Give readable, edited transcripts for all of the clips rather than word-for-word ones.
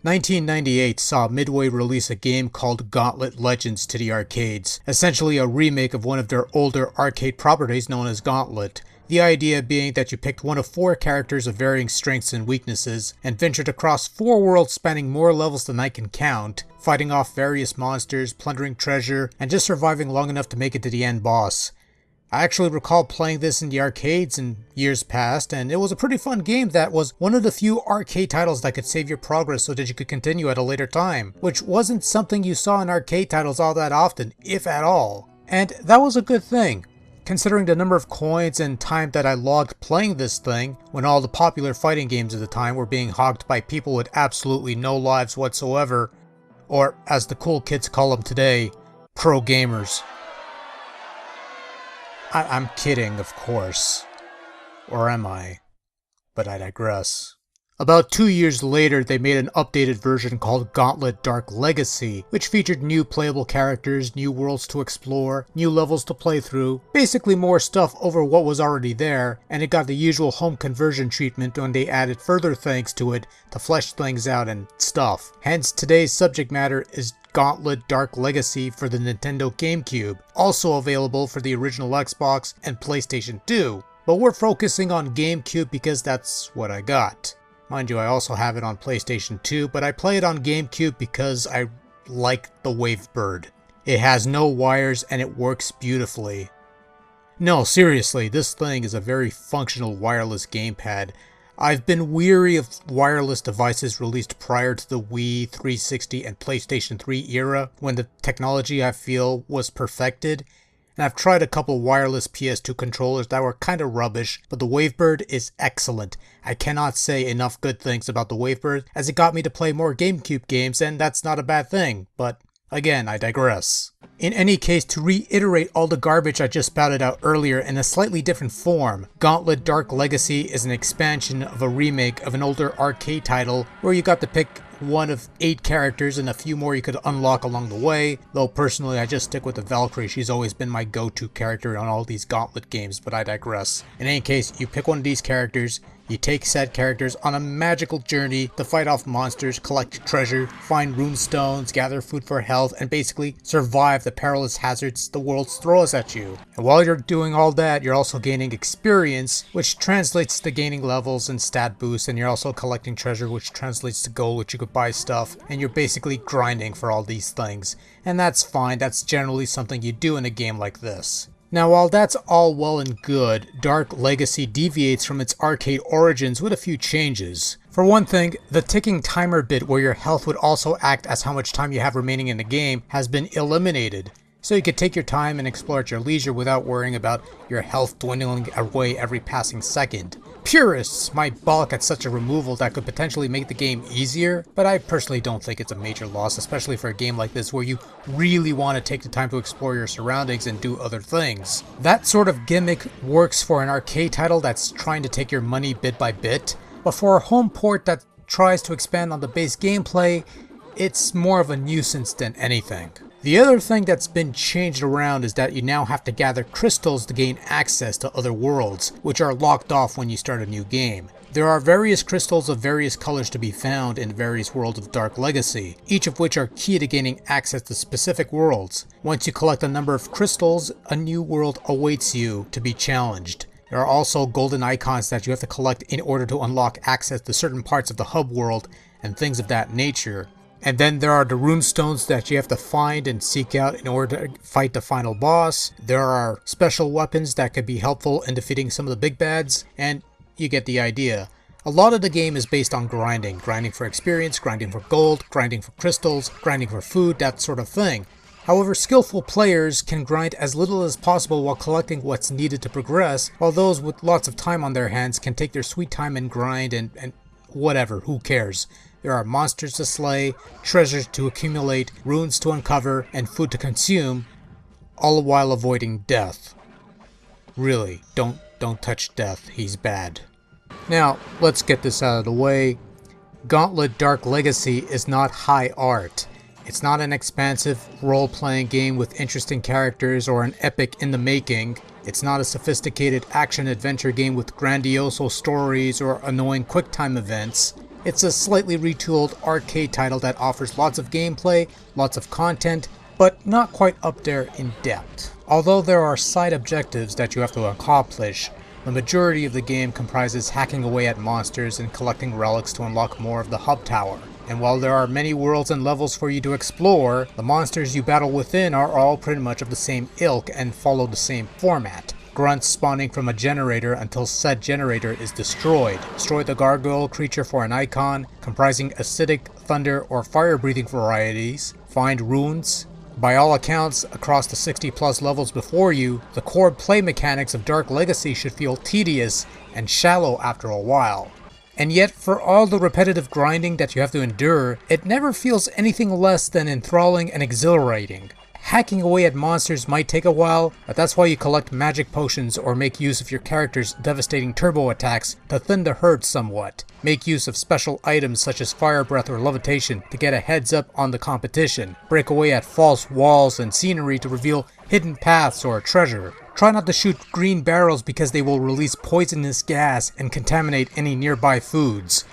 1998 saw Midway release a game called Gauntlet Legends to the arcades, essentially a remake of one of their older arcade properties known as Gauntlet. The idea being that you picked one of 4 characters of varying strengths and weaknesses, and ventured across 4 worlds spanning more levels than I can count, fighting off various monsters, plundering treasure, and just surviving long enough to make it to the end boss. I actually recall playing this in the arcades in years past, and it was a pretty fun game that was one of the few arcade titles that could save your progress so that you could continue at a later time, which wasn't something you saw in arcade titles all that often, if at all. And that was a good thing, considering the number of coins and time that I logged playing this thing when all the popular fighting games at the time were being hogged by people with absolutely no lives whatsoever, or as the cool kids call them today, pro gamers. I'm kidding, of course. Or am I? But I digress. About 2 years later, they made an updated version called Gauntlet Dark Legacy, which featured new playable characters, new worlds to explore, new levels to play through, basically more stuff over what was already there, and it got the usual home conversion treatment when they added further things to it to flesh things out and stuff. Hence, today's subject matter is Gauntlet Dark Legacy for the Nintendo Gamecube, also available for the original Xbox and PlayStation 2, but we're focusing on Gamecube because that's what I got. Mind you, I also have it on PlayStation 2, but I play it on Gamecube because I like the Wavebird. It has no wires and it works beautifully. No, seriously, this thing is a very functional wireless gamepad. I've been weary of wireless devices released prior to the Wii, 360, and PlayStation 3 era, when the technology I feel was perfected, and I've tried a couple wireless PS2 controllers that were kinda rubbish, but the Wavebird is excellent. I cannot say enough good things about the Wavebird, as it got me to play more GameCube games, and that's not a bad thing, but again, I digress. In any case, to reiterate all the garbage I just spouted out earlier in a slightly different form, Gauntlet Dark Legacy is an expansion of a remake of an older arcade title where you got to pick one of 8 characters and a few more you could unlock along the way, though personally I just stick with the Valkyrie. She's always been my go-to character on all these Gauntlet games, but I digress. In any case, you pick one of these characters, you take said characters on a magical journey to fight off monsters, collect treasure, find rune stones, gather food for health, and basically survive the perilous hazards the world throws at you. And while you're doing all that, you're also gaining experience, which translates to gaining levels and stat boosts, and you're also collecting treasure, which translates to gold, which you could buy stuff, and you're basically grinding for all these things. And that's fine, that's generally something you do in a game like this. Now, while that's all well and good, Dark Legacy deviates from its arcade origins with a few changes. For one thing, the ticking timer bit where your health would also act as how much time you have remaining in the game has been eliminated, so you could take your time and explore at your leisure without worrying about your health dwindling away every passing second. Purists might balk at such a removal that could potentially make the game easier, but I personally don't think it's a major loss, especially for a game like this where you really want to take the time to explore your surroundings and do other things. That sort of gimmick works for an arcade title that's trying to take your money bit by bit, but for a home port that tries to expand on the base gameplay, it's more of a nuisance than anything. The other thing that's been changed around is that you now have to gather crystals to gain access to other worlds, which are locked off when you start a new game. There are various crystals of various colors to be found in various worlds of Dark Legacy, each of which are key to gaining access to specific worlds. Once you collect a number of crystals, a new world awaits you to be challenged. There are also golden icons that you have to collect in order to unlock access to certain parts of the hub world and things of that nature. And then there are the rune stones that you have to find and seek out in order to fight the final boss. There are special weapons that could be helpful in defeating some of the big bads, and you get the idea. A lot of the game is based on grinding. Grinding for experience, grinding for gold, grinding for crystals, grinding for food, that sort of thing. However, skillful players can grind as little as possible while collecting what's needed to progress, while those with lots of time on their hands can take their sweet time and grind and whatever, who cares. There are monsters to slay, treasures to accumulate, runes to uncover, and food to consume, all while avoiding death. Really, don't touch death, he's bad. Now, let's get this out of the way. Gauntlet Dark Legacy is not high art. It's not an expansive role-playing game with interesting characters or an epic in the making. It's not a sophisticated action-adventure game with grandiose stories or annoying quick-time events. It's a slightly retooled arcade title that offers lots of gameplay, lots of content, but not quite up there in depth. Although there are side objectives that you have to accomplish, the majority of the game comprises hacking away at monsters and collecting relics to unlock more of the hub tower. And while there are many worlds and levels for you to explore, the monsters you battle within are all pretty much of the same ilk and follow the same format. Grunts spawning from a generator until said generator is destroyed. Destroy the gargoyle creature for an icon, comprising acidic, thunder, or fire-breathing varieties. Find runes. By all accounts, across the 60 plus levels before you, the core play mechanics of Dark Legacy should feel tedious and shallow after a while. And yet, for all the repetitive grinding that you have to endure, it never feels anything less than enthralling and exhilarating. Hacking away at monsters might take a while, but that's why you collect magic potions or make use of your character's devastating turbo attacks to thin the herd somewhat. Make use of special items such as fire breath or levitation to get a heads up on the competition. Break away at false walls and scenery to reveal hidden paths or treasure. Try not to shoot green barrels because they will release poisonous gas and contaminate any nearby foods.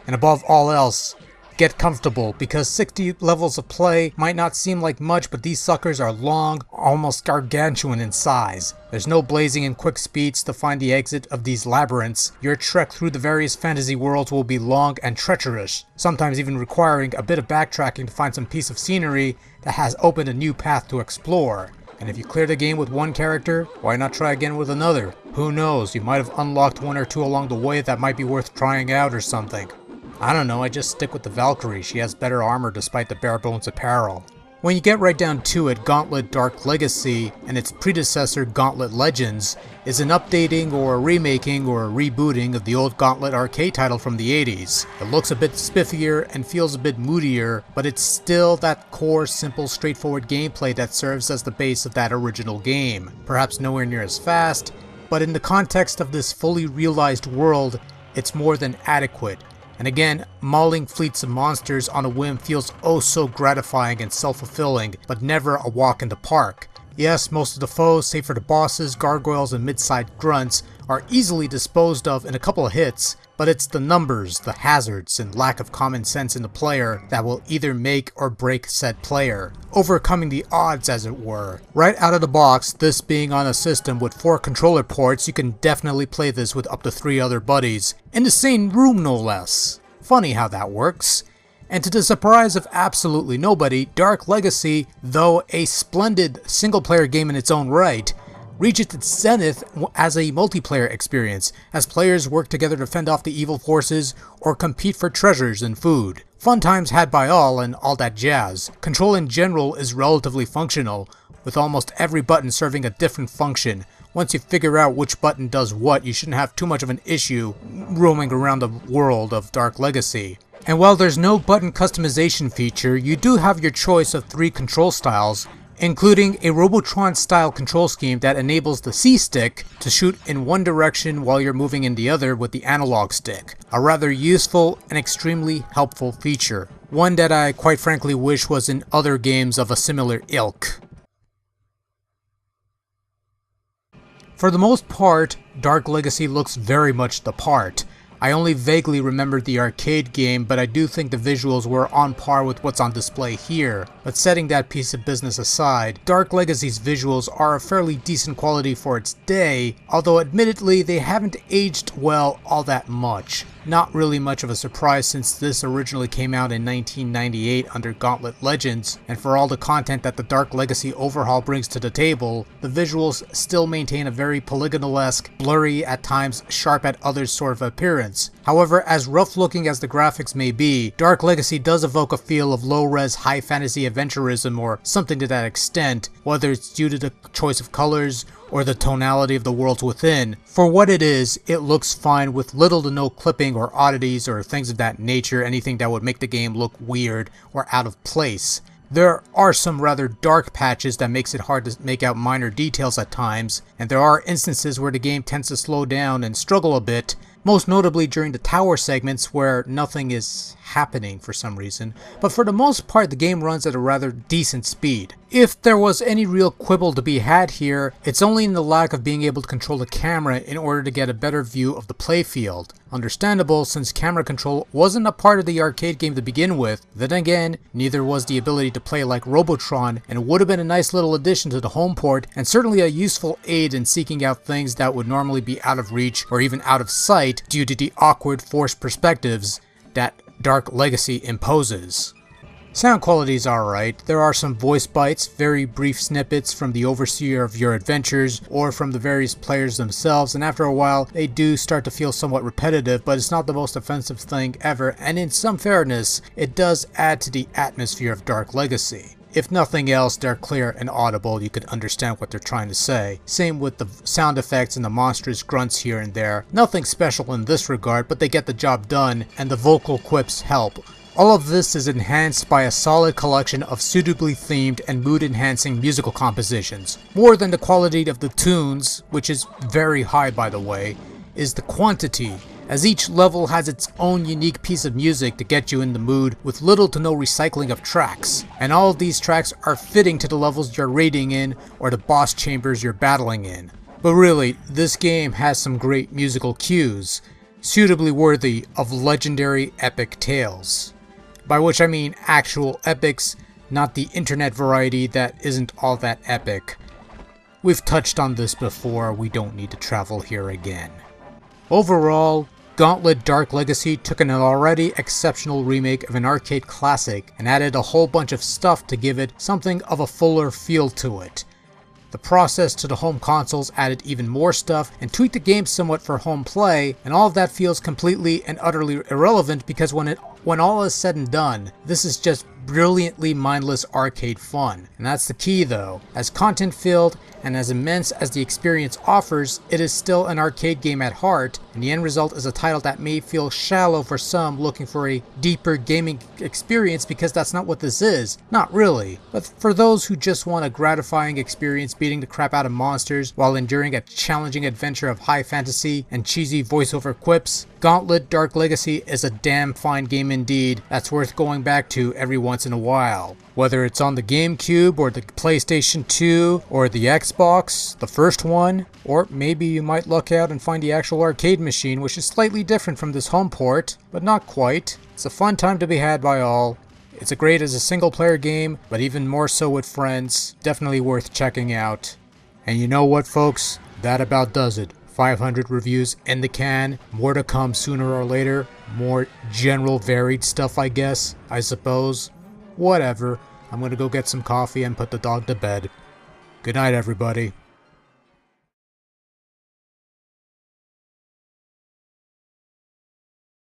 And above all else, get comfortable, because 60 levels of play might not seem like much, but these suckers are long, almost gargantuan in size. There's no blazing and quick speeds to find the exit of these labyrinths. Your trek through the various fantasy worlds will be long and treacherous, sometimes even requiring a bit of backtracking to find some piece of scenery that has opened a new path to explore. And if you clear the game with one character, why not try again with another? Who knows, you might have unlocked one or two along the way that might be worth trying out or something. I don't know, I just stick with the Valkyrie. She has better armor despite the bare bones apparel. When you get right down to it, Gauntlet Dark Legacy and its predecessor Gauntlet Legends is an updating or a remaking or a rebooting of the old Gauntlet arcade title from the 80s. It looks a bit spiffier and feels a bit moodier, but it's still that core, simple, straightforward gameplay that serves as the base of that original game. Perhaps nowhere near as fast, but in the context of this fully realized world, it's more than adequate. And again, mauling fleets of monsters on a whim feels oh so gratifying and self-fulfilling, but never a walk in the park. Yes, most of the foes, save for the bosses, gargoyles, and mid-sized grunts, are easily disposed of in a couple of hits, but it's the numbers, the hazards, and lack of common sense in the player that will either make or break said player, overcoming the odds as it were. Right out of the box, this being on a system with 4 controller ports, you can definitely play this with up to 3 other buddies, in the same room no less. Funny how that works. And to the surprise of absolutely nobody, Dark Legacy, though a splendid single-player game in its own right, reaches its zenith as a multiplayer experience, as players work together to fend off the evil forces or compete for treasures and food. Fun times had by all and all that jazz. Control in general is relatively functional, with almost every button serving a different function. Once you figure out which button does what, you shouldn't have too much of an issue roaming around the world of Dark Legacy. And while there's no button customization feature, you do have your choice of 3 control styles, including a Robotron-style control scheme that enables the C-stick to shoot in one direction while you're moving in the other with the analog stick. A rather useful and extremely helpful feature. One that I quite frankly wish was in other games of a similar ilk. For the most part, Dark Legacy looks very much the part. I only vaguely remembered the arcade game, but I do think the visuals were on par with what's on display here. But setting that piece of business aside, Dark Legacy's visuals are a fairly decent quality for its day, although admittedly they haven't aged well all that much. Not really much of a surprise since this originally came out in 1998 under Gauntlet Legends, and for all the content that the Dark Legacy overhaul brings to the table, the visuals still maintain a very polygonal-esque, blurry at times, sharp at others sort of appearance. However, as rough looking as the graphics may be, Dark Legacy does evoke a feel of low-res high fantasy adventurism or something to that extent, whether it's due to the choice of colors or the tonality of the worlds within. For what it is, it looks fine with little to no clipping or oddities or things of that nature, anything that would make the game look weird or out of place. There are some rather dark patches that makes it hard to make out minor details at times, and there are instances where the game tends to slow down and struggle a bit, most notably during the tower segments where nothing is happening for some reason, but for the most part the game runs at a rather decent speed. If there was any real quibble to be had here, it's only in the lack of being able to control the camera in order to get a better view of the playfield. Understandable, since camera control wasn't a part of the arcade game to begin with. Then again, neither was the ability to play like Robotron, and it would have been a nice little addition to the home port, and certainly a useful aid in seeking out things that would normally be out of reach or even out of sight due to the awkward forced perspectives that Dark Legacy imposes. Sound quality is alright. There are some voice bites, very brief snippets from the overseer of your adventures or from the various players themselves, and after a while they do start to feel somewhat repetitive, but it's not the most offensive thing ever, and in some fairness, it does add to the atmosphere of Dark Legacy. If nothing else, they're clear and audible, you could understand what they're trying to say. Same with the sound effects and the monstrous grunts here and there. Nothing special in this regard, but they get the job done, and the vocal quips help. All of this is enhanced by a solid collection of suitably themed and mood-enhancing musical compositions. More than the quality of the tunes, which is very high by the way, is the quantity, as each level has its own unique piece of music to get you in the mood with little to no recycling of tracks. And all of these tracks are fitting to the levels you're raiding in or the boss chambers you're battling in. But really, this game has some great musical cues, suitably worthy of legendary epic tales. By which I mean actual epics, not the internet variety that isn't all that epic. We've touched on this before, we don't need to travel here again. Overall, Gauntlet Dark Legacy took an already exceptional remake of an arcade classic and added a whole bunch of stuff to give it something of a fuller feel to it. The process to the home consoles added even more stuff and tweaked the game somewhat for home play, and all of that feels completely and utterly irrelevant because when all is said and done, this is just brilliantly mindless arcade fun. And that's the key though. As content filled and as immense as the experience offers, it is still an arcade game at heart, and the end result is a title that may feel shallow for some looking for a deeper gaming experience, because that's not what this is. Not really. But for those who just want a gratifying experience beating the crap out of monsters while enduring a challenging adventure of high fantasy and cheesy voiceover quips, Gauntlet Dark Legacy is a damn fine game indeed that's worth going back to every once in a while. Whether it's on the Gamecube or the PlayStation 2 or the Xbox, the first one, or maybe you might luck out and find the actual arcade machine, which is slightly different from this home port, but not quite. It's a fun time to be had by all. It's great as a single player game, but even more so with friends. Definitely worth checking out. And you know what folks, that about does it. 500 reviews in the can, more to come sooner or later, more general varied stuff I guess, I suppose. Whatever, I'm gonna go get some coffee and put the dog to bed. Good night everybody.